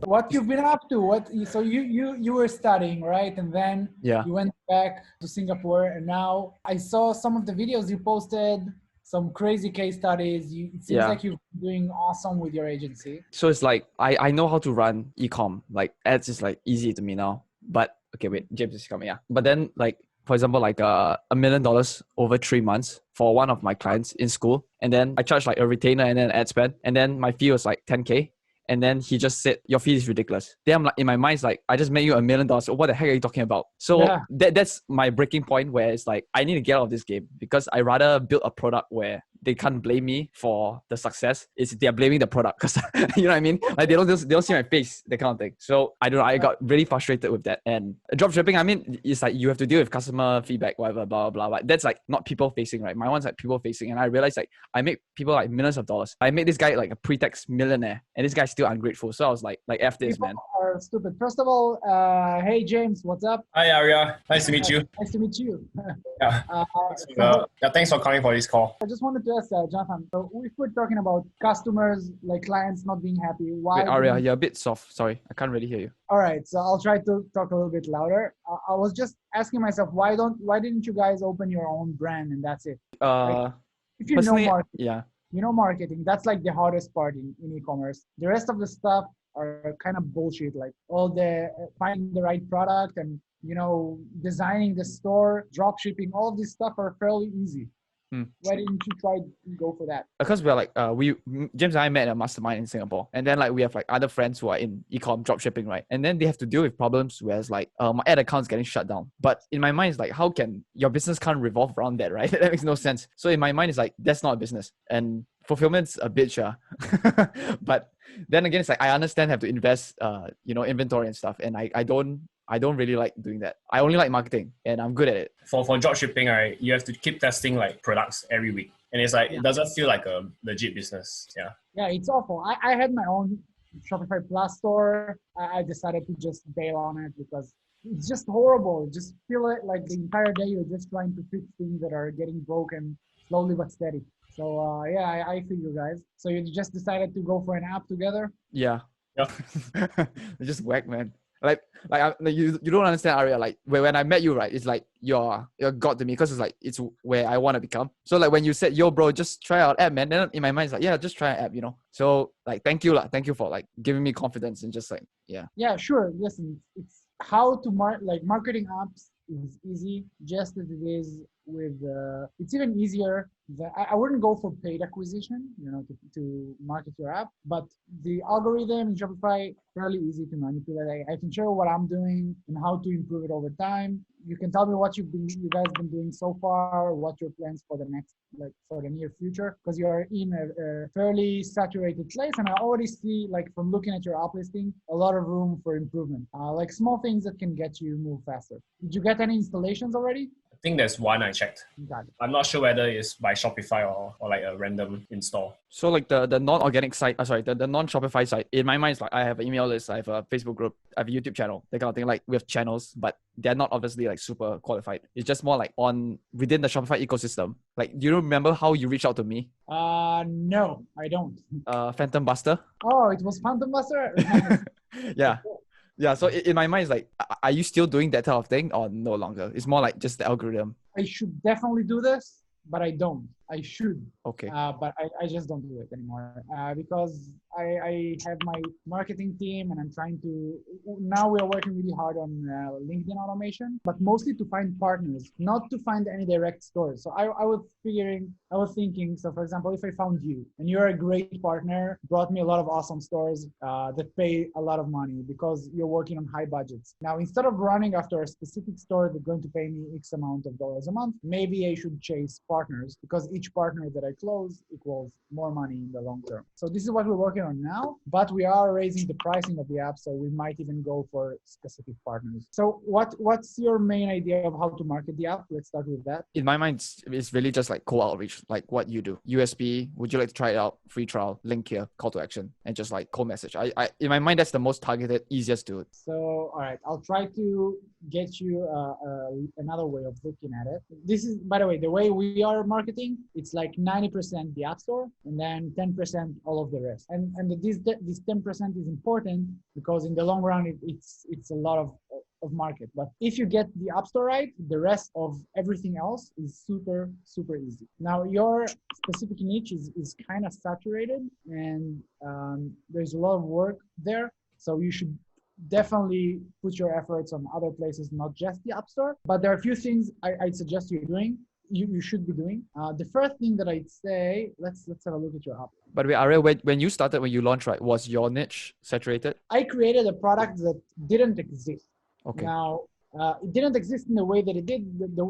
What you've been up to? So you were studying, right? And then you went back to Singapore, and now I saw some of the videos you posted, some crazy case studies. It seems like you're doing awesome with your agency. So it's like I know how to run e-com. Like ads is like easy to me now. But okay, wait, James is coming. Yeah, but then like for example, like $1 million over 3 months for one of my clients in school, and then I charged like a retainer and then ad spend, and then my fee was like 10K. And then he just said, your fee is ridiculous. Then I'm like, in my mind, it's like, I just made you $1 million. What the heck are you talking about? So that's my breaking point where it's like, I need to get out of this game because I rather build a product where they can't blame me for the success. They're blaming the product because you know what I mean? Like they don't see my face, that kind of thing. So I don't know, I got really frustrated with that. And dropshipping, I mean, it's like you have to deal with customer feedback, whatever, blah, blah, blah. But that's like not people facing, right? My one's like people facing. And I realized like I make people like millions of dollars. I made this guy like a pre-tax millionaire and this guy's still ungrateful. So I was like F this, man. People are stupid. First of all, hey James, what's up? Hi Arya, nice to meet you. Nice to meet you. Thanks for coming for this call. I just wanted to ask Jonathan, so if we're talking about customers, like clients not being happy, why? Wait, Arya, you're a bit soft. Sorry, I can't really hear you. All right, so I'll try to talk a little bit louder. I was just asking myself, why didn't you guys open your own brand and that's it? Like, if you know marketing, you know marketing, that's like the hardest part in e-commerce. The rest of the stuff are kind of bullshit, like all the finding the right product and designing the store, drop shipping, all of this stuff are fairly easy. Why didn't you try to go for that? Because we're like James and I met at a mastermind in Singapore, and then like we have like other friends who are in e-com drop shipping, right? And then they have to deal with problems where it's like my ad account's getting shut down. But in my mind, it's like how can your business can't revolve around that, right? That makes no sense. So in my mind, it's like that's not a business, and fulfillment's a bitch, But then again, it's like I understand have to invest inventory and stuff, and I don't really like doing that. I only like marketing and I'm good at it. For dropshipping, right, you have to keep testing like products every week. And it's like, it doesn't feel like a legit business. Yeah. Yeah, it's awful. I had my own Shopify Plus store. I decided to just bail on it because it's just horrible. Just feel it like the entire day you're just trying to fix things that are getting broken slowly but steady. So I feel you guys. So you just decided to go for an app together? Yeah. It's just whack, man. Like you don't understand, Arya. Like when I met you, right? It's like you're God to me because it's like it's where I want to become. So like when you said, "Yo, bro, just try out app," man. Then in my mind, it's like, yeah, just try an app, So like, thank you for like giving me confidence and just like, yeah. Yeah, sure. Listen, it's how to marketing apps is easy, just as it is with. It's even easier. I wouldn't go for paid acquisition, to market your app, but the algorithm in Shopify fairly easy to manipulate. I can show what I'm doing and how to improve it over time. You can tell me what you guys been doing so far, what your plans for the next, for the near future, because you are in a fairly saturated place, and I already see, from looking at your app listing, a lot of room for improvement, like small things that can get you move faster. Did you get any installations already? I think there's one I checked. Got it. I'm not sure whether it's by Shopify or like a random install. So like the non-organic site, the non-Shopify site, in my mind, it's like I have an email list, I have a Facebook group, I have a YouTube channel, that kind of thing. Like we have channels, but they're not obviously like super qualified. It's just more like within the Shopify ecosystem. Like, do you remember how you reached out to me? No, I don't. Phantom Buster. Oh, it was Phantom Buster? Yeah. Yeah, so in my mind, it's like, are you still doing that type of thing or no longer? It's more like just the algorithm. I should definitely do this, but I don't. I should. Okay. But I just don't do it anymore because I have my marketing team and I'm trying to, now we are working really hard on LinkedIn automation, but mostly to find partners, not to find any direct stores. So I was thinking, so for example, if I found you and you're a great partner, brought me a lot of awesome stores that pay a lot of money because you're working on high budgets. Now, instead of running after a specific store that's going to pay me X amount of dollars a month, maybe I should chase partners because each partner that I close equals more money in the long term. So this is what we're working on now, but we are raising the pricing of the app, so we might even go for specific partners. So what's your main idea of how to market the app? Let's start with that. In my mind, it's really just like cold outreach, like what you do. USB, would you like to try it out? Free trial, link here, call to action, and just like cold message. I in my mind, that's the most targeted, easiest to do it. So, all right, I'll try to get you another way of looking at it. This is, by the way, the way we are marketing. It's like 90% the App Store, and then 10% all of the rest. And this 10% is important because in the long run, it's a lot of market. But if you get the App Store right, the rest of everything else is super, super easy. Now, your specific niche is kind of saturated, and there's a lot of work there. So you should definitely put your efforts on other places, not just the App Store. But there are a few things I'd suggest you're doing. You should be doing. The first thing that I'd say, let's have a look at your app. By the way, Ariel, when you launched, right, was your niche saturated? I created a product that didn't exist. Okay. Now, it didn't exist in the way that it did. There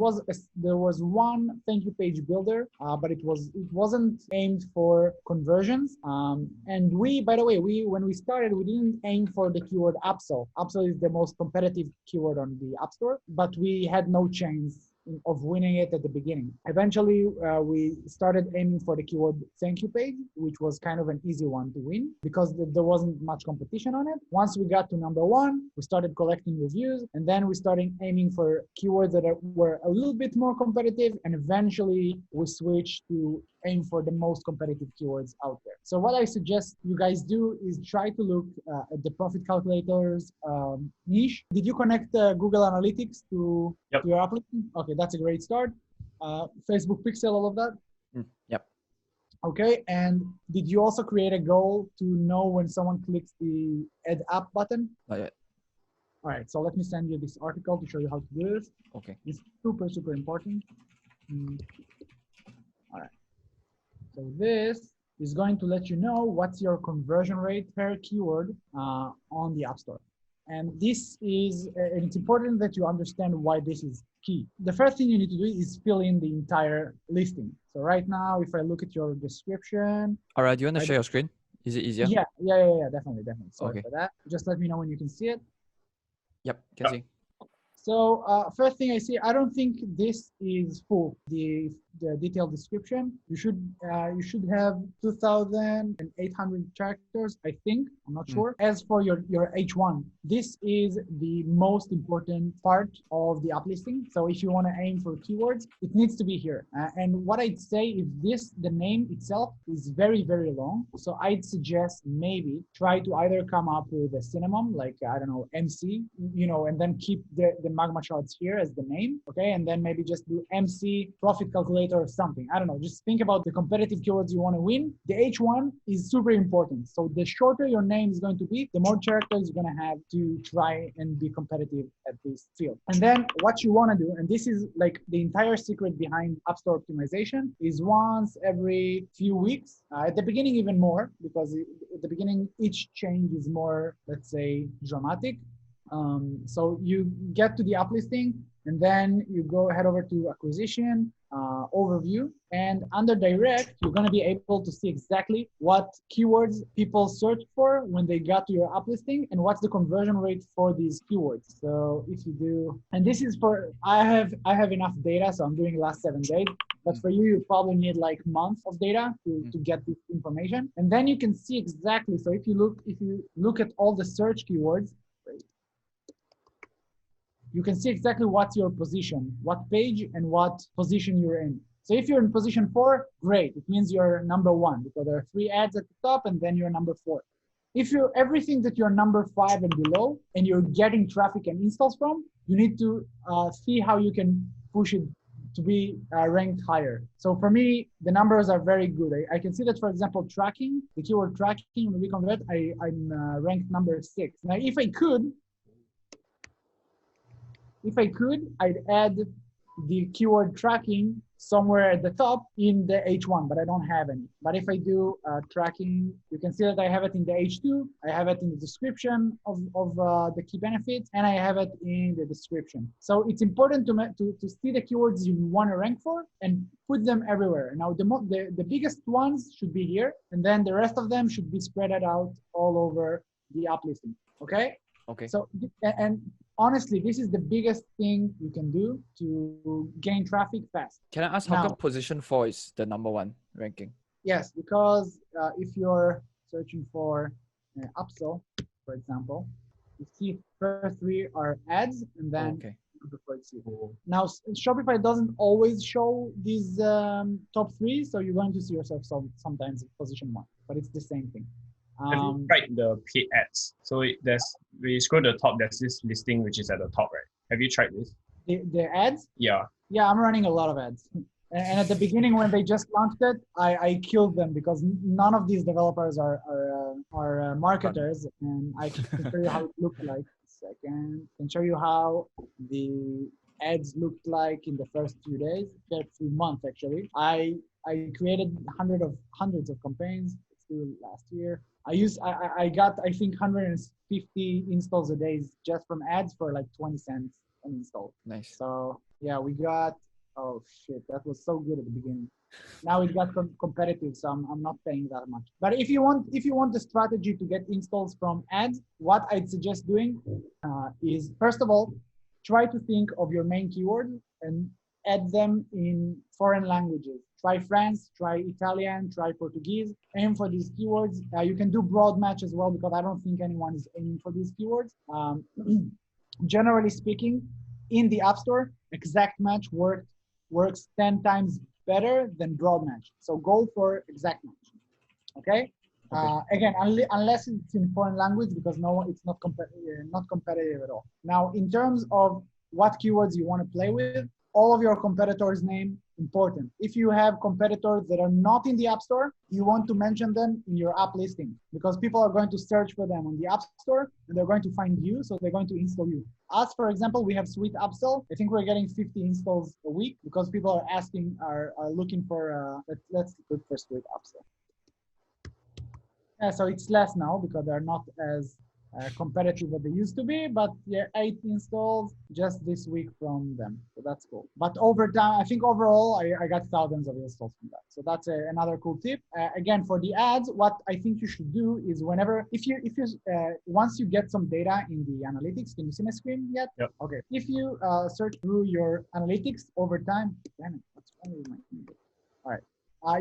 was one thank you page builder, but it wasn't aimed for conversions. And by the way, when we started, we didn't aim for the keyword upsell. Upsell is the most competitive keyword on the App Store, but we had no chance of winning it at the beginning. Eventually, we started aiming for the keyword thank you page, which was kind of an easy one to win because there wasn't much competition on it. Once we got to number one, we started collecting reviews, and then we started aiming for keywords that were a little bit more competitive, and eventually we switched to aim for the most competitive keywords out there. So what I suggest you guys do is try to look at the profit calculators niche. Did you connect Google Analytics to your application? Okay, that's a great start. Facebook Pixel, all of that? Yep. Okay, and did you also create a goal to know when someone clicks the Add App button? Not yet. All right, so let me send you this article to show you how to do this. Okay. It's super, super important. All right. So this is going to let you know what's your conversion rate per keyword on the App Store. And this is, and it's important that you understand why this is key. The first thing you need to do is fill in the entire listing. So right now, if I look at your description. All right, do you want to share your screen? Is it easier? Yeah, definitely. Sorry for that. Just let me know when you can see it. Yep, can see. So first thing I see, I don't think this is full. The detailed description. You should have 2,800 characters, I think. I'm not sure. As for your H1, this is the most important part of the app listing. So if you want to aim for keywords, it needs to be here. And what I'd say is the name itself is very, very long. So I'd suggest maybe try to either come up with a synonym, like, I don't know, MC, and then keep the MagmaCharts here as the name. Okay. And then maybe just do MC profit calculator or something. I don't know. Just think about the competitive keywords you want to win. The H1 is super important. So the shorter your name is going to be, the more characters you're going to have to try and be competitive at this field. And then what you want to do, and this is like the entire secret behind App Store optimization, is once every few weeks, at the beginning even more, because at the beginning each change is more, let's say, dramatic. So you get to the app listing, and then you head over to acquisition, overview, and under direct, you're going to be able to see exactly what keywords people search for when they got to your app listing and what's the conversion rate for these keywords. So if you do, and this is for, I have enough data, so I'm doing last 7 days, but for you, you probably need like months of data to get this information. And then you can see exactly, so if you look at all the search keywords, you can see exactly what's your position, what page and what position you're in. So if you're in position 4, great. It means you're number 1 because there are 3 ads at the top and then you're number 4. If you're everything that you're number 5 and below and you're getting traffic and installs from, you need to see how you can push it to be ranked higher. So for me, the numbers are very good. I can see that, for example, tracking, the keyword tracking, when we convert, I'm ranked number 6. Now, if I could, I'd add the keyword tracking somewhere at the top in the H1, but I don't have any. But if I do tracking, you can see that I have it in the H2, I have it in the description of the key benefits, and I have it in the description. So it's important to see the keywords you want to rank for and put them everywhere. Now, the biggest ones should be here, and then the rest of them should be spread out all over the app listing, okay? Okay. So, and honestly, this is the biggest thing you can do to gain traffic fast. Can I ask how come position 4 is the number 1 ranking? Yes, because if you're searching for upsell, for example, You see, first three are ads, and then Okay. the first three. Now, Shopify doesn't always show these top three, so you're going to see yourself sometimes in position one, but it's the same thing. Have you tried the paid ads? So when you scroll to the top, there's this listing which is at the top, right? Have you tried this? The ads? Yeah. Yeah, I'm running a lot of ads. And at the beginning, when they just launched it, I killed them because none of these developers are marketers, and I can show you how it looked like. Second, I can show you how the ads looked like in the first few days, few months actually. I created hundreds of campaigns still last year. I got I think 150 installs a day just from ads for like 20 cents an install. Nice. So yeah, we got. Oh shit, that was so good at the beginning. Now it got competitive, so I'm not paying that much. But if you want the strategy to get installs from ads, what I'd suggest doing is first of all, try to think of your main keywords and add them in foreign languages. Try French, try Italian, try Portuguese. Aim for these keywords. You can do broad match as well because I don't think anyone is aiming for these keywords. Generally speaking, in the App Store, exact match works 10 times better than broad match. So go for exact match. Okay. Again, unless it's in foreign language, because it's not competitive at all. Now, in terms of what keywords you want to play with, all of your competitors' name important. If you have competitors that are not in the App Store, you want to mention them in your app listing because people are going to search for them on the App Store and they're going to find you, so they're going to install you. Us, for example, we have Sweet Upsell. I think we're getting 50 installs a week because people are looking for, let's look for Sweet Upsell. Yeah, so it's less now because they're not as competitive as they used to be, but yeah, 8 installs just this week from them, so that's cool. But over time, I think overall I got thousands of installs from that, so that's another cool tip. Again, for the ads, what I think you should do is once you get some data in the analytics, can you see my screen yet? Yep. Okay. If you search through your analytics over time, damn it, what's wrong with my finger? All right.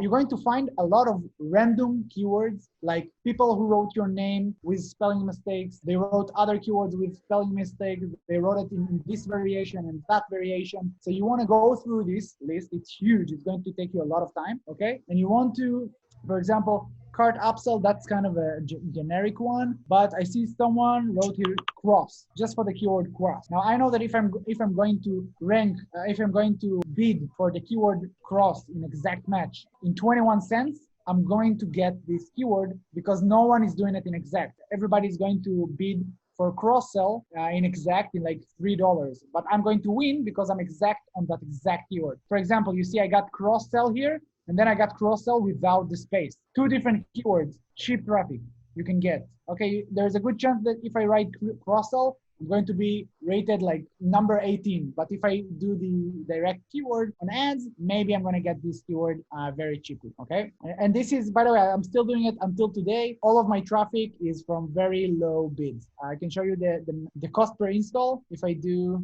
You're going to find a lot of random keywords, like people who wrote your name with spelling mistakes. They wrote other keywords with spelling mistakes. They wrote it in this variation and that variation. So you want to go through this list. It's huge. It's going to take you a lot of time, okay? And you want to, for example, cart upsell, that's kind of a generic one, but I see someone wrote here cross, just for the keyword cross. Now I know that if I'm going to rank, if I'm going to bid for the keyword cross in exact match in 21 cents, I'm going to get this keyword because no one is doing it in exact. Everybody's going to bid for cross-sell in exact in like $3, but I'm going to win because I'm exact on that exact keyword. For example, you see I got cross-sell here, and then I got cross-sell without the space. 2 different keywords, cheap traffic you can get. Okay, there's a good chance that if I write cross-sell, I'm going to be rated like number 18. But if I do the direct keyword on ads, maybe I'm going to get this keyword very cheaply, okay? And this is, by the way, I'm still doing it until today. All of my traffic is from very low bids. I can show you the cost per install. If I do,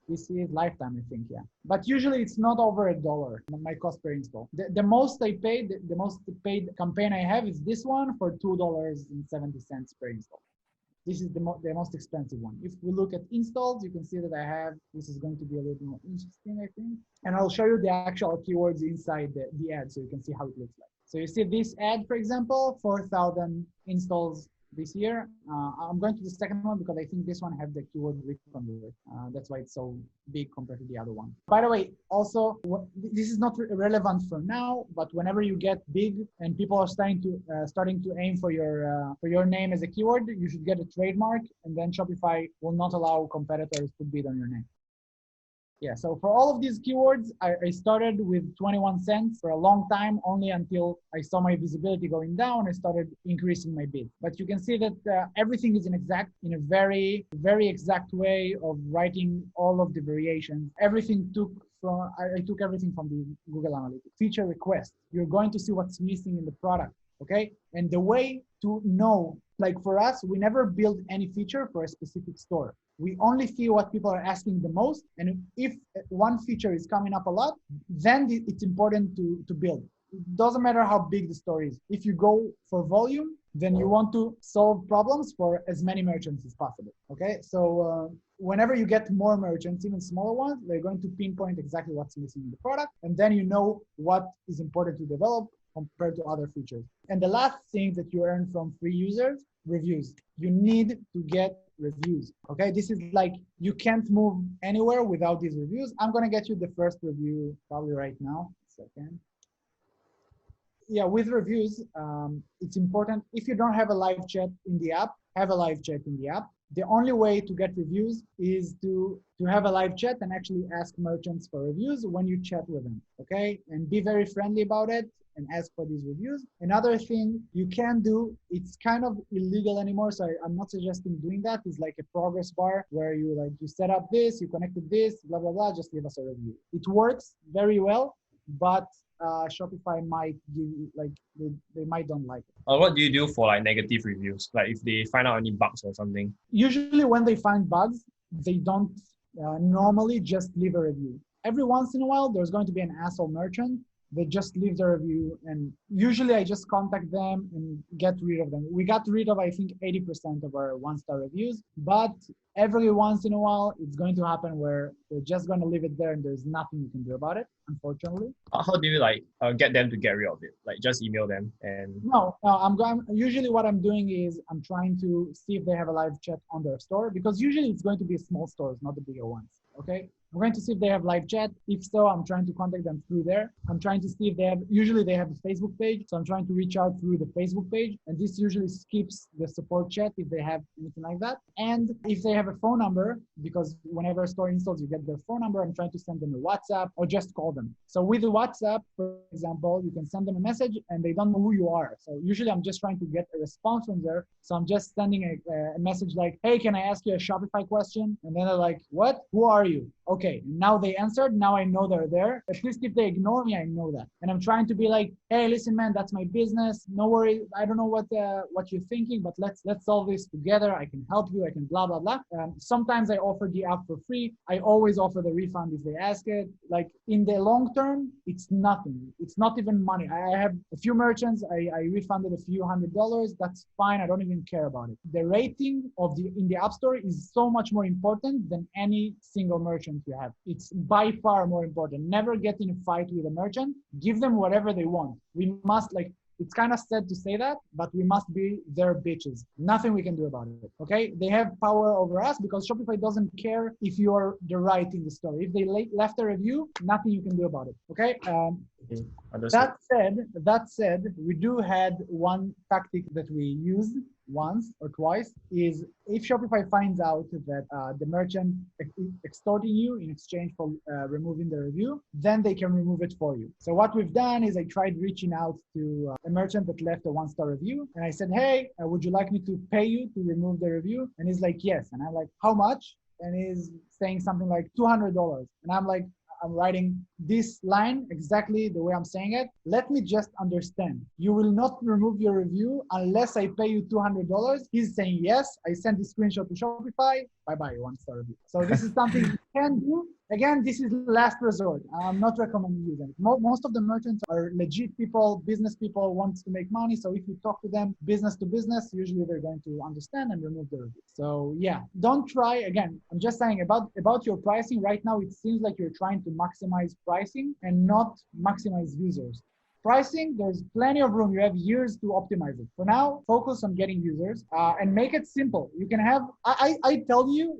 this is lifetime, I think, yeah. But usually it's not over $1, my cost per install. The most I paid, the most paid campaign I have is this one for $2.70 per install. This is the most expensive one. If we look at installs, you can see that I have, this is going to be a little more interesting, I think. And I'll show you the actual keywords inside the ad so you can see how it looks like. So you see this ad, for example, 4,000 installs this year. I'm going to the second one because I think this one has the keyword reconvert. That's why it's so big compared to the other one. By the way, also, this is not relevant for now, but whenever you get big and people are starting to aim for your name as a keyword, you should get a trademark, and then Shopify will not allow competitors to bid on your name. Yeah, so for all of these keywords, I started with 21 cents for a long time, only until I saw my visibility going down. I started increasing my bid. But you can see that everything is in a very, very exact way of writing all of the variations. Everything I took everything from the Google Analytics. Feature request. You're going to see what's missing in the product, okay? And the way to know, like for us, we never build any feature for a specific store. We only see what people are asking the most. And if one feature is coming up a lot, then it's important to build. It doesn't matter how big the store is. If you go for volume, then you want to solve problems for as many merchants as possible. Okay, so whenever you get more merchants, even smaller ones, they're going to pinpoint exactly what's missing in the product, and then you know what is important to develop compared to other features. And the last thing that you earn from free users, reviews. You need to get reviews. Okay, this is like, you can't move anywhere without these reviews. I'm gonna get you the first review probably right now. Second. Yeah, with reviews, it's important. If you don't have a live chat in the app, have a live chat in the app. The only way to get reviews is to have a live chat and actually ask merchants for reviews when you chat with them, okay? And be very friendly about it and ask for these reviews. Another thing you can do, it's kind of illegal anymore, so I'm not suggesting doing that, is like a progress bar where you set up this, you connected this, blah, blah, blah, just leave us a review. It works very well, but Shopify might give, they might don't like it. What do you do for like negative reviews? Like if they find out any bugs or something? Usually when they find bugs, they don't normally just leave a review. Every once in a while, there's going to be an asshole merchant. They just leave the review, and usually I just contact them and get rid of them. We got rid of, I think, 80% of our one-star reviews, but every once in a while, it's going to happen where they're just going to leave it there and there's nothing you can do about it, unfortunately. How do you get them to get rid of it? Like just email them and... No, usually what I'm doing is I'm trying to see if they have a live chat on their store, because usually it's going to be small stores, not the bigger ones, okay? I'm going to see if they have live chat. If so, I'm trying to contact them through there. I'm trying to see if usually they have a Facebook page. So I'm trying to reach out through the Facebook page. And this usually skips the support chat if they have anything like that. And if they have a phone number, because whenever a store installs, you get their phone number, I'm trying to send them a WhatsApp or just call them. So with the WhatsApp, for example, you can send them a message and they don't know who you are. So usually I'm just trying to get a response from there. So I'm just sending a message like, hey, can I ask you a Shopify question? And then they're like, what? Who are you? Okay, now they answered. Now I know they're there. At least if they ignore me, I know that. And I'm trying to be like, hey, listen, man, that's my business. No worry. I don't know what you're thinking, but let's solve this together. I can help you. I can blah, blah, blah. Sometimes I offer the app for free. I always offer the refund if they ask it. Like in the long term, it's nothing. It's not even money. I have a few merchants. I refunded a few $100s. That's fine. I don't even care about it. The rating in the App Store is so much more important than any single merchant you have. It's by far more important. Never get in a fight with a merchant. Give them whatever they want. We must it's kind of sad to say that, but we must be their bitches. Nothing we can do about it, okay? They have power over us because Shopify doesn't care if you're the right in the store. If they left a review, nothing you can do about it, okay? That said, we do had one tactic that we used once or twice, is if Shopify finds out that the merchant extorting you in exchange for removing the review, then they can remove it for you. So what we've done is I tried reaching out to a merchant that left a one-star review, and I said, hey, would you like me to pay you to remove the review? And he's like, yes. And I'm like, how much? And he's saying something like $200. And I'm like, I'm writing this line exactly the way I'm saying it. Let me just understand. You will not remove your review unless I pay you $200. He's saying yes. I sent the screenshot to Shopify. Bye-bye, one-star review. So this is something you can do. Again, this is last resort. I'm not recommending using it. Most of the merchants are legit people, business people, wants to make money. So if you talk to them business to business, usually they're going to understand and remove the review. So yeah, don't try. Again, I'm just saying about your pricing right now, it seems like you're trying to maximize pricing and not maximize users. Pricing, there's plenty of room. You have years to optimize it. For now, focus on getting users and make it simple. You can have, I tell you,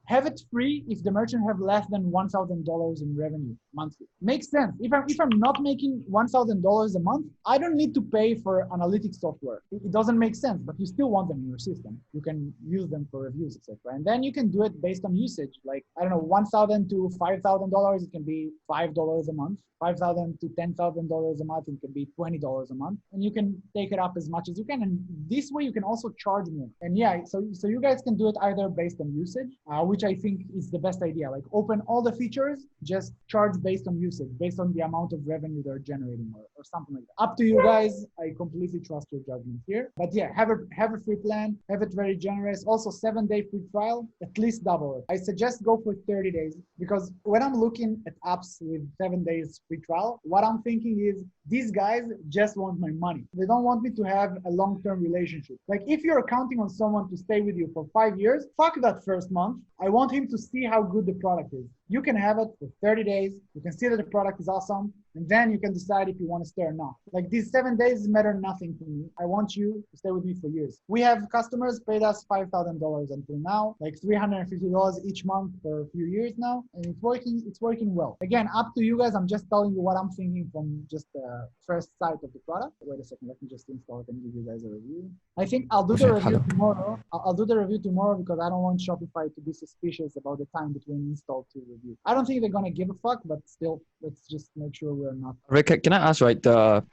have it free if the merchant have less than $1,000 in revenue monthly. Makes sense. If I'm not making $1,000 a month, I don't need to pay for analytics software. It doesn't make sense, but you still want them in your system. You can use them for reviews, etc. And then you can do it based on usage. Like, I don't know, $1,000 to $5,000, it can be $5 a month. $5,000 to $10,000 a month, it can be $20 a month. And you can take it up as much as you can. And this way you can also charge more. And yeah, so you guys can do it either based on usage. which I think is the best idea. Like open all the features, just charge based on usage, based on the amount of revenue they're generating or something like that. Up to you guys. I completely trust your judgment here. But yeah, have a free plan, have it very generous. Also 7-day free trial, at least double it. I suggest go for 30 days because when I'm looking at apps with 7 days free trial, what I'm thinking is these guys just want my money. They don't want me to have a long-term relationship. Like if you're counting on someone to stay with you for 5 years, fuck that first month. I want him to see how good the product is. You can have it for 30 days. You can see that the product is awesome. And then you can decide if you want to stay or not. Like these 7 days matter nothing to me. I want you to stay with me for years. We have customers paid us $5,000 until now, like $350 each month for a few years now. And it's working well. Again, up to you guys. I'm just telling you what I'm thinking from just the first sight of the product. Wait a second, let me just install it and give you guys a review. I think I'll do the review tomorrow. I'll do the review tomorrow because I don't want Shopify to be suspicious about the time between install to review. I don't think they're going to give a fuck, but still, let's just make sure we're not. Rick, can I ask, right,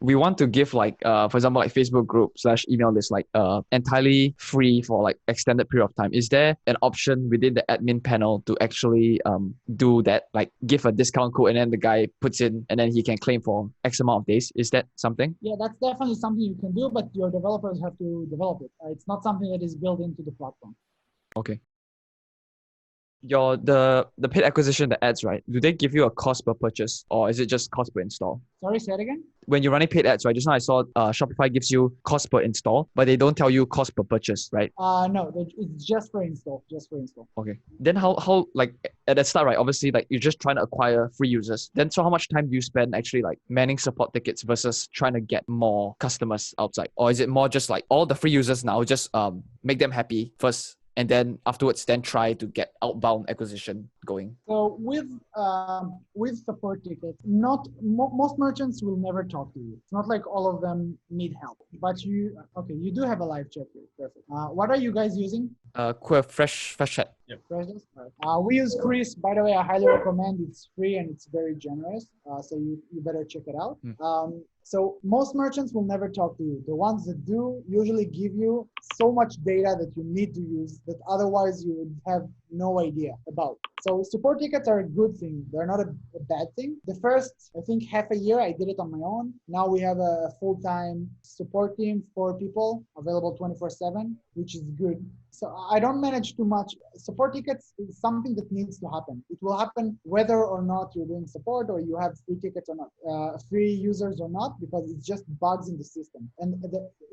we want to give like, for example, like Facebook group / email list, like entirely free for like extended period of time. Is there an option within the admin panel to actually do that, like give a discount code and then the guy puts in and then he can claim for X amount of days? Is that something? Yeah, that's definitely something you can do, but your developers have to develop it. It's not something that is built into the platform. Okay. The paid acquisition, the ads, right? Do they give you a cost per purchase or is it just cost per install? Sorry, say it again? When you're running paid ads, right? Just now I saw Shopify gives you cost per install, but they don't tell you cost per purchase, right? No, it's just for install, Okay. Then how like at the start, right? Obviously, like you're just trying to acquire free users. Then so how much time do you spend actually like manning support tickets versus trying to get more customers outside? Or is it more just like all the free users now, just make them happy first, and then afterwards then try to get outbound acquisition going? So with support tickets, most merchants will never talk to you. It's not like all of them need help, but you do have a live chat here. Perfect. What are you guys using? Fresh chat. Yep. We use Chris. By the way, I highly recommend. It's free and it's very generous. So you better check it out. So most merchants will never talk to you. The ones that do usually give you so much data that you need to use that otherwise you would have no idea about. So support tickets are a good thing. They're not a bad thing. The first, I think, half a year, I did it on my own. Now we have a full-time support team, 4 people, available 24/7, which is good. So I don't manage too much. Support tickets is something that needs to happen. It will happen whether or not you're doing support or you have free tickets or not, free users or not, because it's just bugs in the system. And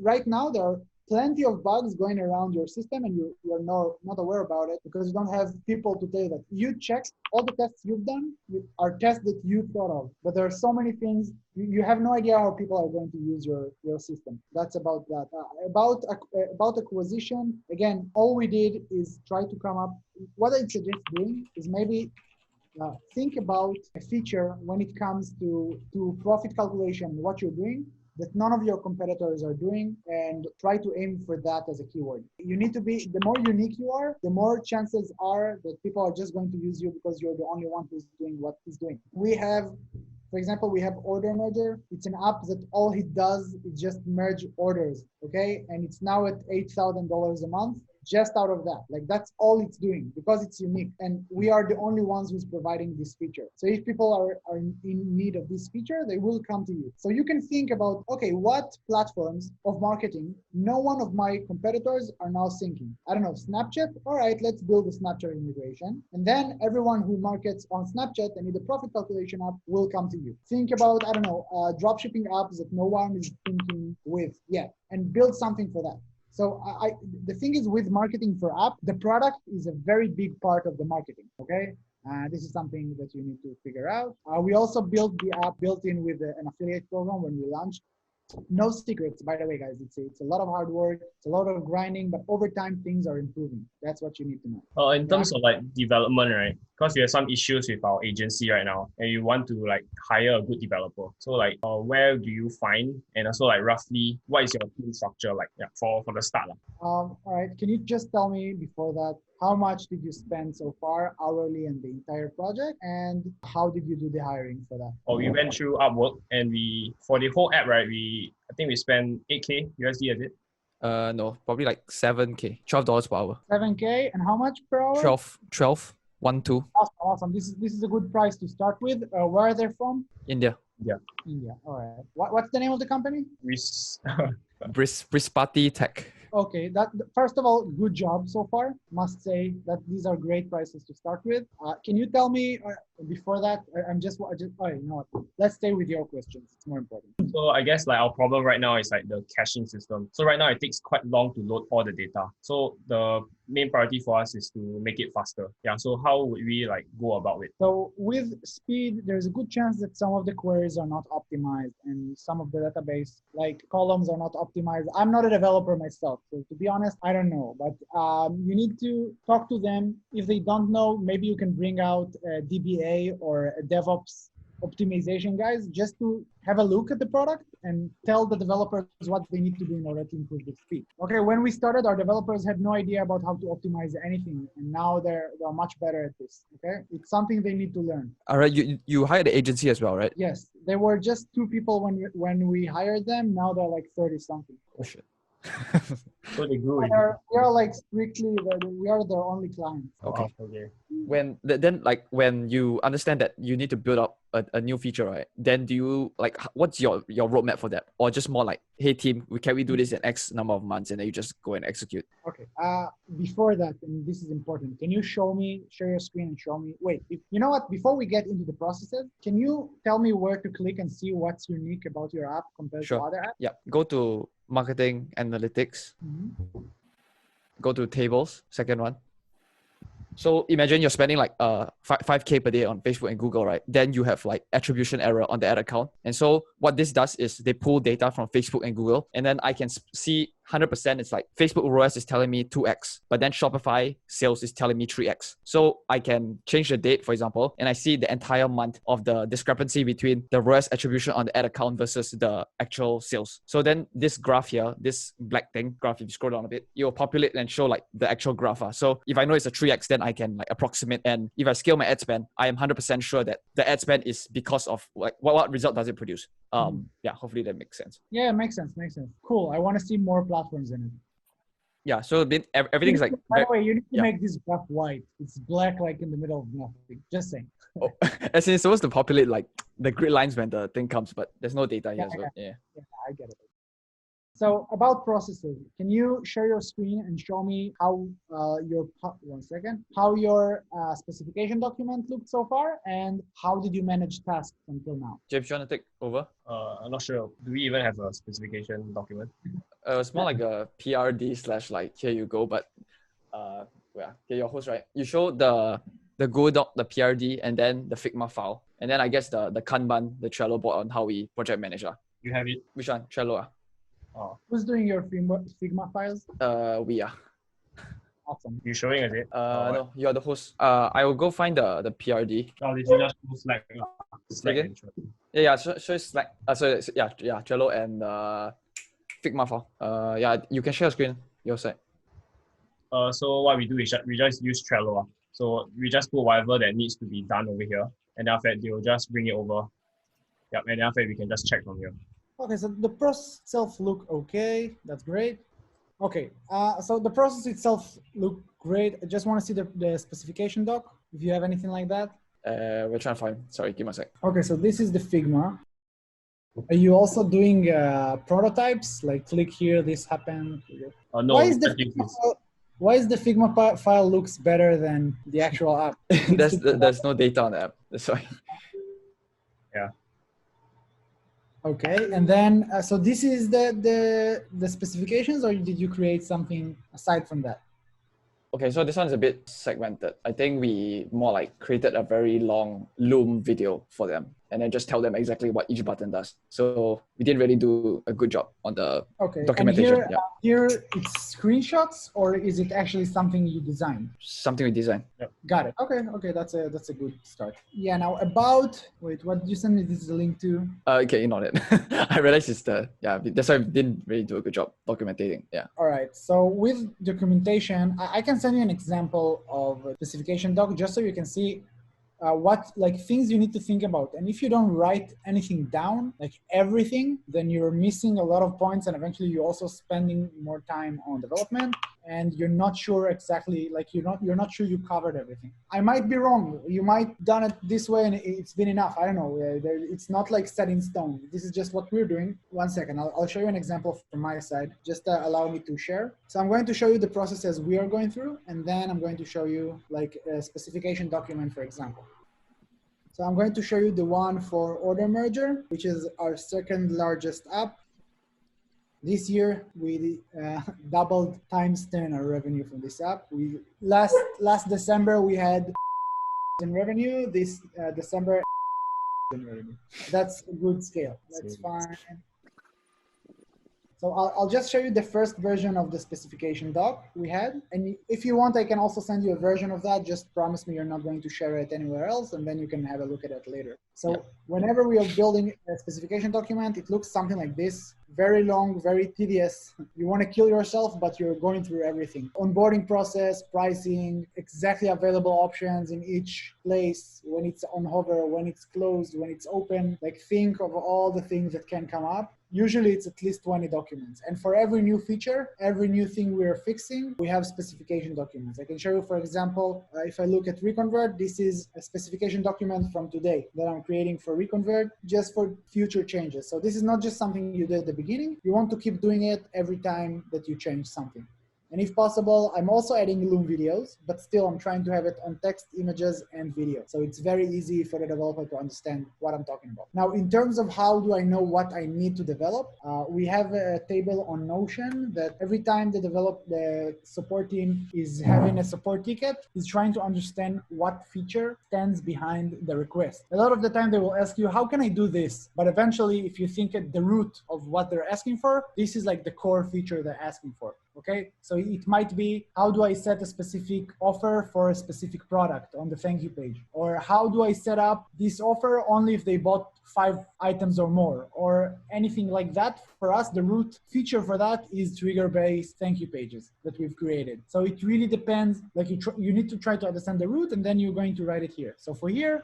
right now there are plenty of bugs going around your system and you're not aware about it because you don't have people to tell you that. You check all the tests you've done are tests that you thought of, but there are so many things you have no idea how people are going to use your system. That's about that. About acquisition, again, all we did is try to come up. What I suggest doing is maybe think about a feature when it comes to profit calculation, what you're doing, that none of your competitors are doing, and try to aim for that as a keyword. You need to be, the more unique you are, the more chances are that people are just going to use you because you're the only one who's doing what he's doing. We have, for example, we have Order Merger. It's an app that all it does is just merge orders, okay? And it's now at $8,000 a month. Just out of that, like that's all it's doing because it's unique, and we are the only ones who's providing this feature. So if people are in need of this feature, they will come to you. So you can think about, okay, what platforms of marketing no one of my competitors are now syncing? I don't know, Snapchat. All right, let's build a Snapchat integration, and then everyone who markets on Snapchat and need a profit calculation app will come to you. Think about, I don't know, dropshipping apps that no one is thinking with yet, and build something for that. So the thing is with marketing for app, the product is a very big part of the marketing, okay? This is something that you need to figure out. We also built the app built in with an affiliate program when we launched. No secrets, by the way, guys. It's a lot of hard work. It's a lot of grinding, but over time, things are improving. That's what you need to know. In terms of like development, right? Because we have some issues with our agency right now, and you want to like hire a good developer. So like, where do you find, and also like roughly, what is your team structure like? Yeah, for the start. All right. Can you just tell me before that, how much did you spend so far hourly in the entire project, and how did you do the hiring for that? We went through Upwork, and for the whole app, right? I think we spent $8K USD a bit. No, probably like 7K, $12 per hour. 7K, and how much per hour? 12, 1, 2, Awesome. This is a good price to start with. Where are they from? India. India. All right. What's the name of the company? Brispati Tech. Okay, first of all, good job so far. Must say that these are great prices to start with. Can you tell me before that? Oh, you know what? Let's stay with your questions. It's more important. So I guess like our problem right now is like the caching system. So right now it takes quite long to load all the data. So the main priority for us is to make it faster. Yeah. So how would we like go about it? So with speed, there's a good chance that some of the queries are not optimized and some of the database like columns are not optimized. I'm not a developer myself, so to be honest, I don't know. But you need to talk to them. If they don't know, maybe you can bring out a DBA or a DevOps optimization guys just to have a look at the product and tell the developers what they need to do in order to improve the speed. Okay, when we started, our developers had no idea about how to optimize anything, and now they're much better at this. Okay, it's something they need to learn. All right, you hired the agency as well, right? Yes, they were just 2 people when we hired them. Now they're like 30 something. Oh shit. So they grew. We are like strictly we are their only clients. Okay. Okay. When you understand that you need to build up a new feature, right? Then do you like what's your roadmap for that, or just more like, hey team, can we do this in X number of months, and then you just go and execute? Okay. Before that, and this is important, can you share your screen and show me? Wait, you know what? Before we get into the processes, can you tell me where to click and see what's unique about your app compared to other apps? Yeah. Go to marketing analytics. Mm-hmm. Go to tables. Second one. So imagine you're spending like 5K per day on Facebook and Google, right? Then you have like attribution error on the ad account. And so what this does is they pull data from Facebook and Google, and then I can see 100% it's like Facebook ROAS is telling me 2x, but then Shopify sales is telling me 3x. So I can change the date, for example, and I see the entire month of the discrepancy between the ROAS attribution on the ad account versus the actual sales. So then this graph here, this black thing graph, if you scroll down a bit, it will populate and show like the actual graph. So if I know it's a 3x, then I can like approximate. And if I scale my ad spend, I am 100% sure that the ad spend is because of like what result does it produce. Yeah, hopefully that makes sense. Yeah, makes sense. Cool. I want to see more platforms in it. Yeah, so everything's like. By the way, you need to make this graph white. It's black, like in the middle of nothing. Just saying. Oh, as in it's supposed to populate like the grid lines when the thing comes, but there's no data here. So yeah, I get it. So about processes, can you share your screen and show me how your specification document looked so far, and how did you manage tasks until now? James, you want to take over? I'm not sure. Do we even have a specification document? It's more like a PRD / like here you go, but yeah, your host, right? You show the Google Doc, the PRD, and then the Figma file, and then I guess the Kanban, the Trello board on how we project manage. You have it? Which one? Trello. Who's doing your Figma files? We are. Awesome. You showing us it? No, you're the host. I will go find the PRD. Oh, did you just post Slack? Again? Yeah. Show Slack. So yeah, Trello and Figma file. Yeah, you can share your screen. Your side. So what we do is we just use Trello. So we just put whatever that needs to be done over here, and after that they'll just bring it over. Yep, and after that we can just check from here. Okay, so the process itself look okay. That's great. Okay, so the process itself look great. I just want to see the specification doc, if you have anything like that. We're trying to find. Sorry, give me a sec. Okay, so this is the Figma. Are you also doing prototypes? Like click here, this happened. No. Why is the Figma file looks better than the actual app? There's no data on the app. That's why. Yeah. Okay, and then so this is the specifications, or did you create something aside from that? Okay, so this one is a bit segmented. I think we more like created a very long Loom video for them, and then just tell them exactly what each button does. So we didn't really do a good job on the documentation. And here it's screenshots, or is it actually something you designed? Something we designed. Yep. Got it. Okay, that's a good start. Yeah. Now wait, what did you send me? This is a link to. Okay, ignore it. I realized it's that's why we didn't really do a good job documenting. Yeah. All right. So with documentation, I can send you an example of a specification doc just so you can see what like things you need to think about. And if you don't write anything down, like everything, then you're missing a lot of points, and eventually you're also spending more time on development, and you're not sure exactly, like you're not sure you covered everything. I might be wrong. You might done it this way and it's been enough. I don't know. It's not like set in stone. This is just what we're doing. One second, I'll show you an example from my side. Just allow me to share. So I'm going to show you the processes we are going through, and then I'm going to show you like a specification document, for example. So I'm going to show you the one for order merger, which is our second largest app. This year, we doubled times 10 our revenue from this app. We last December, we had in revenue. This December in revenue. That's a good scale. That's fine. So I'll just show you the first version of the specification doc we had. And if you want, I can also send you a version of that. Just promise me you're not going to share it anywhere else, and then you can have a look at it later. So whenever we are building a specification document, it looks something like this. Very long, very tedious. You want to kill yourself, but you're going through everything. Onboarding process, pricing, exactly available options in each place, when it's on hover, when it's closed, when it's open. Like think of all the things that can come up. Usually it's at least 20 documents. And for every new feature, every new thing we're fixing, we have specification documents. I can show you, for example, if I look at Reconvert, this is a specification document from today that I'm creating for Reconvert, just for future changes. So this is not just something you did at the beginning. You want to keep doing it every time that you change something. And if possible, I'm also adding Loom videos, but still I'm trying to have it on text, images, and video. So it's very easy for the developer to understand what I'm talking about. Now, in terms of how do I know what I need to develop, we have a table on Notion that every time the support team is having a support ticket, is trying to understand what feature stands behind the request. A lot of the time they will ask you, how can I do this? But eventually, if you think at the root of what they're asking for, this is like the core feature they're asking for. Okay, so it might be, how do I set a specific offer for a specific product on the thank you page? Or how do I set up this offer only if they bought 5 items or more? Or anything like that. For us, the root feature for that is trigger-based thank you pages that we've created. So it really depends, like you need to try to understand the root, and then you're going to write it here. So for here,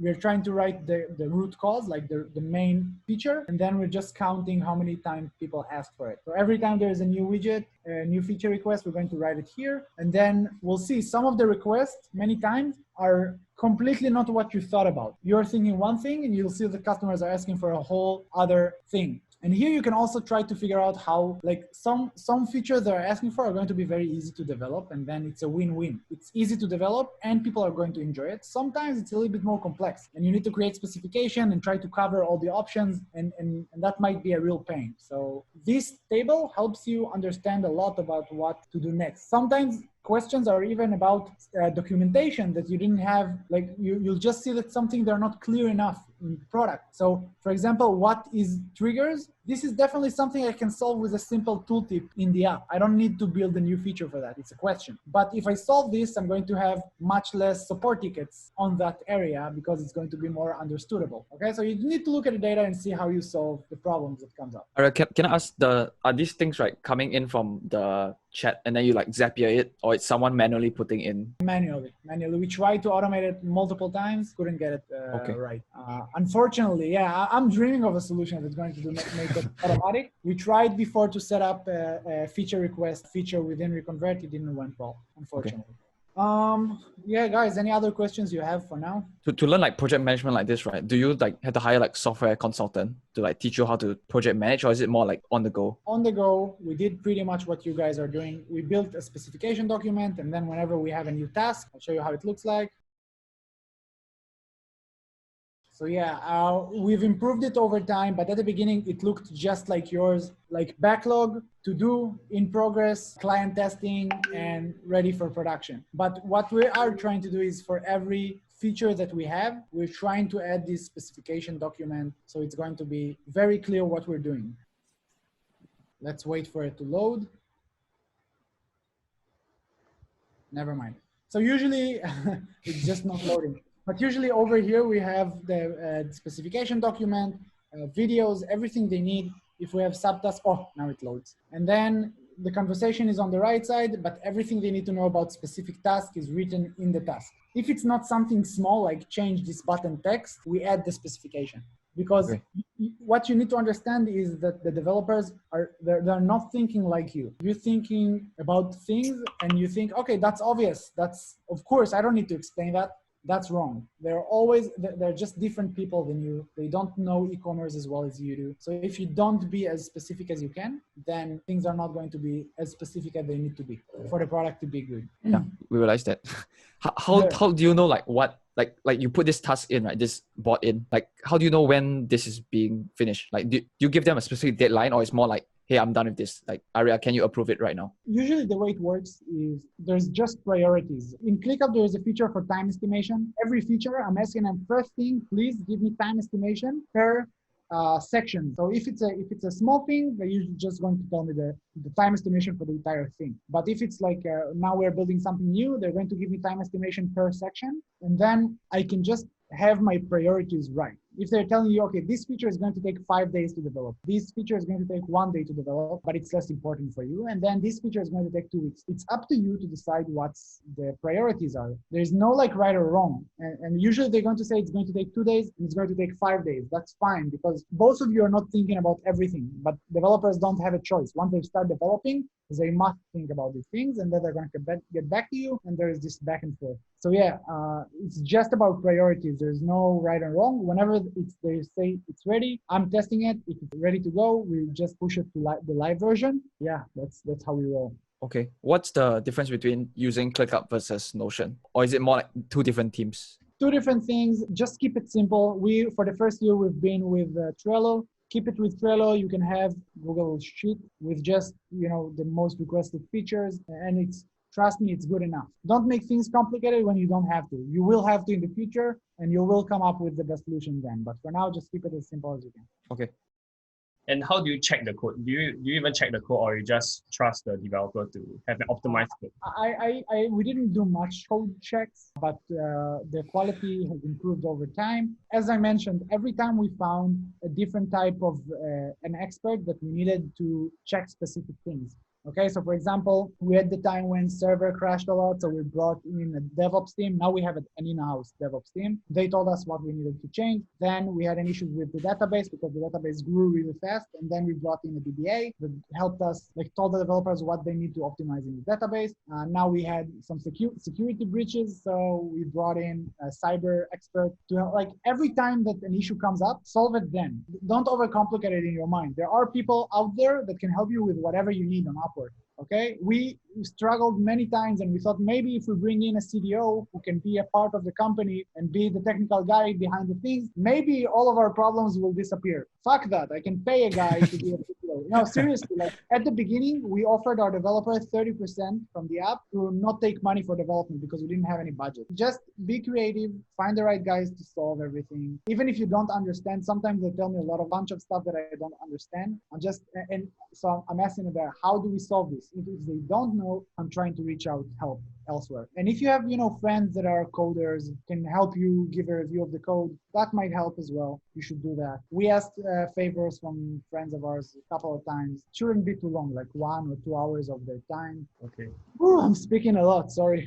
we're trying to write the root cause, like the main feature, and then we're just counting how many times people asked for it. So every time there's a new widget, a new feature request, we're going to write it here. And then we'll see some of the requests many times are completely not what you thought about. You're thinking one thing, and you'll see the customers are asking for a whole other thing. And here you can also try to figure out how, like some features they're asking for are going to be very easy to develop, and then it's a win-win. It's easy to develop and people are going to enjoy it. Sometimes it's a little bit more complex and you need to create specification and try to cover all the options, and that might be a real pain. So this table helps you understand a lot about what to do next. Sometimes questions are even about documentation that you didn't have, like you'll just see that something they're not clear enough in product. So for example, what is triggers? This is definitely something I can solve with a simple tooltip in the app. I don't need to build a new feature for that. It's a question. But if I solve this, I'm going to have much less support tickets on that area because it's going to be more understandable. Okay, so you need to look at the data and see how you solve the problems that comes up. All right, can I ask, are these things right coming in from the chat and then you like Zapier it, or it's someone manually putting in? Manually. We tried to automate it multiple times, couldn't get it right. Unfortunately, yeah, I'm dreaming of a solution that's going to make it automatic. We tried before to set up a feature request feature within Reconvert. It didn't went well, unfortunately. Okay. Yeah, guys, any other questions you have for now? To learn like project management like this, right? Do you like have to hire like software consultant to like teach you how to project manage, or is it more like on the go? On the go, we did pretty much what you guys are doing. We built a specification document, and then whenever we have a new task, I'll show you how it looks like. So yeah, we've improved it over time, but at the beginning, it looked just like yours, like backlog, to do, in progress, client testing, and ready for production. But what we are trying to do is for every feature that we have, we're trying to add this specification document. So it's going to be very clear what we're doing. Let's wait for it to load. Never mind. So usually it's just not loading. But usually over here, we have the specification document, videos, everything they need. If we have subtasks, oh, now it loads. And then the conversation is on the right side, but everything they need to know about specific task is written in the task. If it's not something small, like change this button text, we add the specification. Because what you need to understand is that the developers they're not thinking like you. You're thinking about things and you think, okay, that's obvious. That's, of course, I don't need to explain that. That's wrong. They're just different people than you. They don't know e-commerce as well as you do. So if you don't be as specific as you can, then things are not going to be as specific as they need to be for the product to be good. Yeah, we realized that. How do you know like what like you put this task in, right? This bot in. Like how do you know when this is being finished? Like do you give them a specific deadline, or it's more like, hey, I'm done with this. Like, Aria, can you approve it right now? Usually the way it works is there's just priorities. In ClickUp, there is a feature for time estimation. Every feature, I'm asking them, first thing, please give me time estimation per section. So if it's a small thing, they're usually just going to tell me the time estimation for the entire thing. But if it's like now we're building something new, they're going to give me time estimation per section. And then I can just have my priorities right. If they're telling you, okay, this feature is going to take 5 days to develop, this feature is going to take 1 day to develop, but it's less important for you, and then this feature is going to take 2 weeks. It's up to you to decide what's the priorities are. There's no like right or wrong. And usually they're going to say it's going to take 2 days and it's going to take 5 days. That's fine, because both of you are not thinking about everything, but developers don't have a choice. Once they start developing, they must think about these things, and then they're going to get back to you, and there is this back and forth. So yeah, it's just about priorities. There's no right or wrong. Whenever they say it's ready, I'm testing it. If it's ready to go, we just push it to the live version. Yeah, that's how we roll. Okay. What's the difference between using ClickUp versus Notion? Or is it more like two different teams? Two different things. Just keep it simple. For the first year, we've been with Trello. Keep it with Trello. You can have Google Sheet with just, the most requested features, and trust me, it's good enough. Don't make things complicated when you don't have to. You will have to in the future, and you will come up with the best solution then. But for now, just keep it as simple as you can. Okay. And how do you check the code? Do you even check the code, or you just trust the developer to have an optimized code? We didn't do much code checks, but the quality has improved over time. As I mentioned, every time we found a different type of an expert that we needed to check specific things. Okay, so for example, we had the time when server crashed a lot, so we brought in a DevOps team. Now we have an in-house DevOps team. They told us what we needed to change. Then we had an issue with the database because the database grew really fast. And then we brought in a DBA that helped us, told the developers what they need to optimize in the database. Now we had some security breaches, so we brought in a cyber expert to help. Every time that an issue comes up, solve it then. Don't overcomplicate it in your mind. There are people out there that can help you with whatever you need on Upwork. Okay, we struggled many times, and we thought maybe if we bring in a CDO who can be a part of the company and be the technical guy behind the things, maybe all of our problems will disappear. Fuck that. I can pay a guy to be a CDO. No, seriously, at the beginning, we offered our developers 30% from the app to not take money for development because we didn't have any budget. Just be creative, find the right guys to solve everything. Even if you don't understand, sometimes they tell me a bunch of stuff that I don't understand. So I'm asking about how do we solve this? If they don't know, I'm trying to reach out help elsewhere. And if you have, friends that are coders, can help you give a review of the code, that might help as well. You should do that. We asked favors from friends of ours a couple of times. Shouldn't be too long, like 1 or 2 hours of their time. Okay. Ooh, I'm speaking a lot, sorry.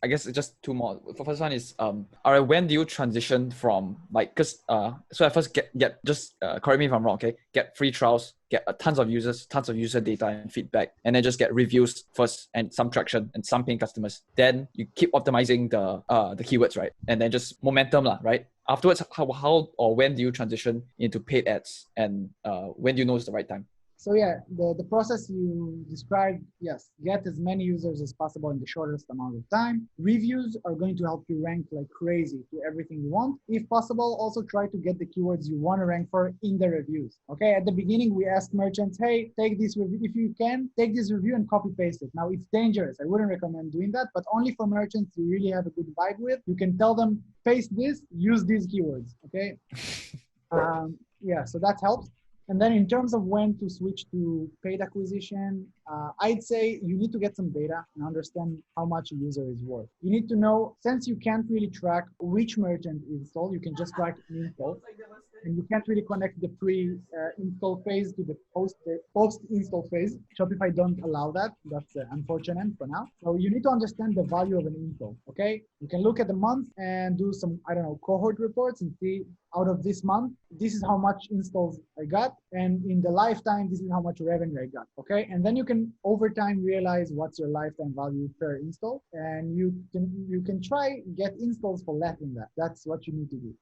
I guess it's just two more. The first one is, all right, when do you transition from so I first just correct me if I'm wrong, okay? Get free trials, get tons of user data and feedback, and then just get reviews first and some traction and some paying customers. Then you keep optimizing the keywords, right? And then just momentum, right? Afterwards, how or when do you transition into paid ads, and when do you know it's the right time? So yeah, the process you described, yes, get as many users as possible in the shortest amount of time. Reviews are going to help you rank like crazy to everything you want. If possible, also try to get the keywords you want to rank for in the reviews. Okay, at the beginning, we asked merchants, hey, take this review. If you can, take this review and copy paste it. Now it's dangerous. I wouldn't recommend doing that, but only for merchants you really have a good vibe with. You can tell them, paste this, use these keywords, okay? Yeah, so that helps. And then in terms of when to switch to paid acquisition, I'd say you need to get some data and understand how much a user is worth. You need to know, since you can't really track which merchant is sold, you can just track install. and you can't really connect the pre-install phase to the post-install phase. Shopify don't allow that. That's unfortunate for now. So you need to understand the value of an install, okay? You can look at the month and do some, I don't know, cohort reports and see out of this month, this is how much installs I got. And in the lifetime, this is how much revenue I got, okay? And then you can over time realize what's your lifetime value per install. And you can try get installs for less than that. That's what you need to do.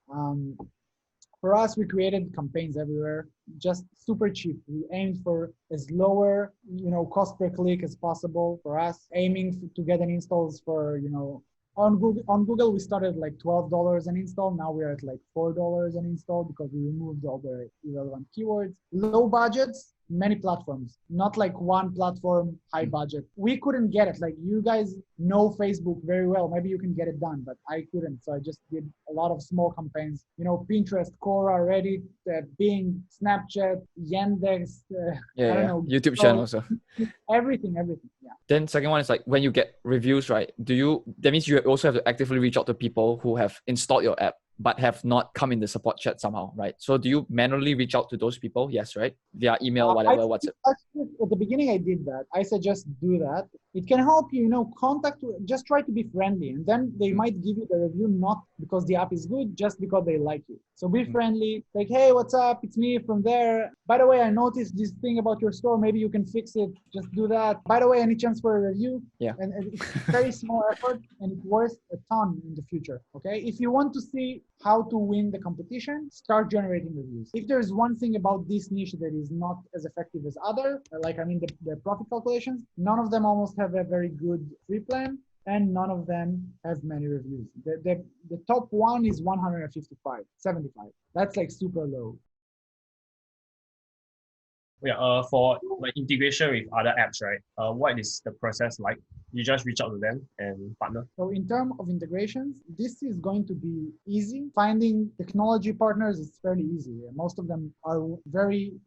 For us, we created campaigns everywhere, just super cheap. We aimed for as lower, cost per click as possible for us, aiming to get an installs for, on Google, we started like $12 an install. Now we're at like $4 an install because we removed all the irrelevant keywords. Low budgets, many platforms, not like one platform, high budget. We couldn't get it. Like you guys know Facebook very well. Maybe you can get it done, but I couldn't. So I just did a lot of small campaigns, Pinterest, Quora, Reddit, Bing, Snapchat, Yandex, I don't know. YouTube channel also. Everything, yeah. Then second one is like when you get reviews, right? That means you also have to actively reach out to people who have installed your app but have not come in the support chat somehow, right? So do you manually reach out to those people? Yes, right? Via email, whatever, WhatsApp. At the beginning, I did that. I said, just do that. It can help you, just try to be friendly. And then they might give you the review, not because the app is good, just because they like you. So be friendly, like, hey, what's up? It's me from there. By the way, I noticed this thing about your store. Maybe you can fix it. Just do that. By the way, any chance for a review? Yeah. And it's very small effort and it worth a ton in the future, okay? If you want to see how to win the competition, start generating reviews. If there's one thing about this niche that is not as effective as other, the profit calculations, none of them almost have a very good free plan, and none of them have many reviews. The top one is 155, 75. That's like super low. Yeah, for like integration with other apps, right? What is the process like? You just reach out to them and partner. So in terms of integrations, this is going to be easy. Finding technology partners is fairly easy. Most of them are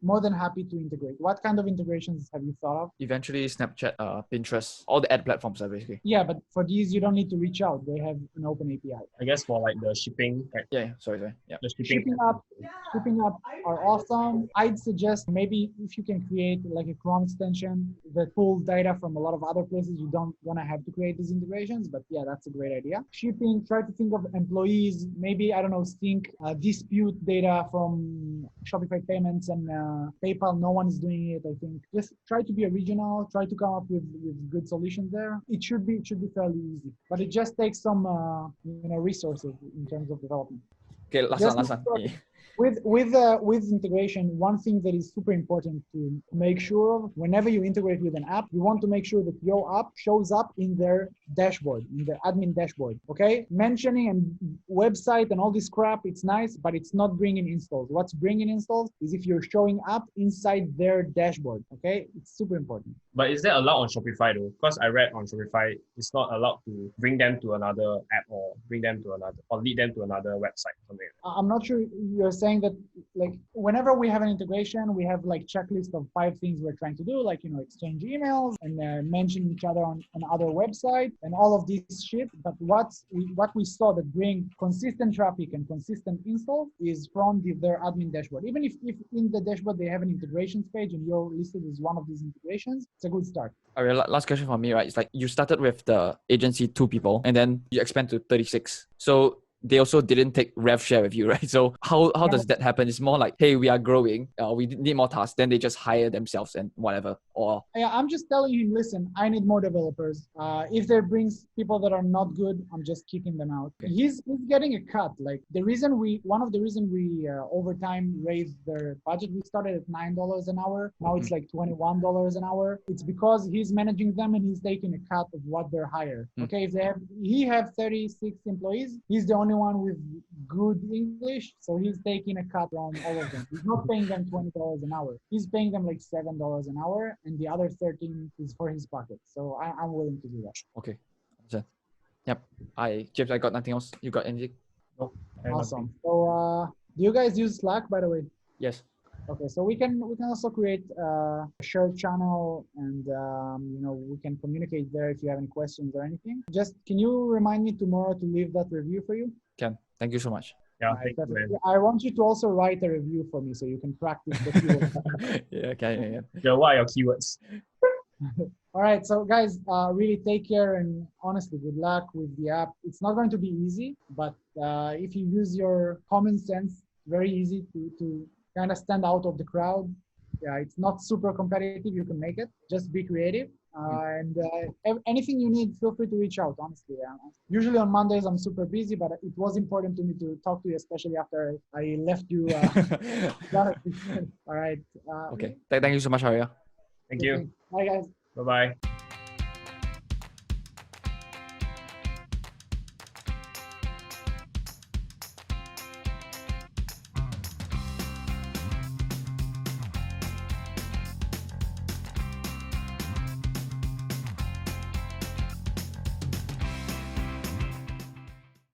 more than happy to integrate. What kind of integrations have you thought of? Eventually, Snapchat, Pinterest, all the ad platforms are basically. Yeah, but for these, you don't need to reach out. They have an open API. I guess for like the shipping. Right? Yeah, sorry. Yeah. The Shipping up are awesome. I'd suggest maybe if you can create like a Chrome extension that pulls data from a lot of other places, you don't want to have to create these integrations, but yeah, that's a great idea. Shipping, try to think of employees, maybe, I don't know, sync dispute data from Shopify payments and PayPal. No one is doing it, I think. Just try to be original, try to come up with good solutions there. It should be fairly easy, but it just takes some resources in terms of development. Okay, last one. With integration, one thing that is super important to make sure of, whenever you integrate with an app, you want to make sure that your app shows up in their dashboard, in the admin dashboard, okay? Mentioning a website and all this crap, it's nice, but it's not bringing installs. What's bringing installs is if you're showing up inside their dashboard, okay? It's super important. But is that allowed on Shopify though? Because I read on Shopify, it's not allowed to bring them to another app or lead them to another website or something. I'm not sure you're saying that, like, whenever we have an integration, we have like checklist of 5 things we're trying to do, like, exchange emails and mention each other on other website and all of this shit. But what we saw that bring consistent traffic and consistent installs is from their admin dashboard. Even if in the dashboard they have an integrations page and you're listed as one of these integrations, it's a good start. All right, last question for me, right? It's like you started with the agency 2 people and then you expand to 36. So they also didn't take rev share with you, right? So how does that happen? It's more like, hey, we are growing, we need more tasks. Then they just hire themselves and whatever. Or yeah, I'm just telling him, listen, I need more developers. If there brings people that are not good, I'm just kicking them out. Okay. He's getting a cut. Like one of the reasons we over time raised their budget. We started at $9 an hour. Now it's like $21 an hour. It's because he's managing them and he's taking a cut of what they're hired. Okay, if he have 36 employees, he's the only one with good English, so he's taking a cut on all of them. He's not paying them $20 an hour. He's paying them like $7 an hour, and the other 13 is for his pocket. So I'm willing to do that. Okay, yep. James, I got nothing else. You got anything? No. Awesome. So do you guys use Slack, by the way? Yes. Okay, so we can also create a shared channel, and we can communicate there if you have any questions or anything. Just can you remind me tomorrow to leave that review for you? Can. Thank you so much. Yeah, Right, thank you, man. I want you to also write a review for me so you can practice the keywords. Yeah, okay, yeah. Yeah, what are your keywords? All right, so guys, really take care and honestly, good luck with the app. It's not going to be easy, but if you use your common sense, very easy to kind of stand out of the crowd. Yeah, it's not super competitive. You can make it. Just be creative. And anything you need, feel free to reach out, honestly. Usually on Mondays, I'm super busy, but it was important to me to talk to you, especially after I left you. All right. Okay. Thank you so much, Arya. Thank you. Bye, guys. Bye-bye.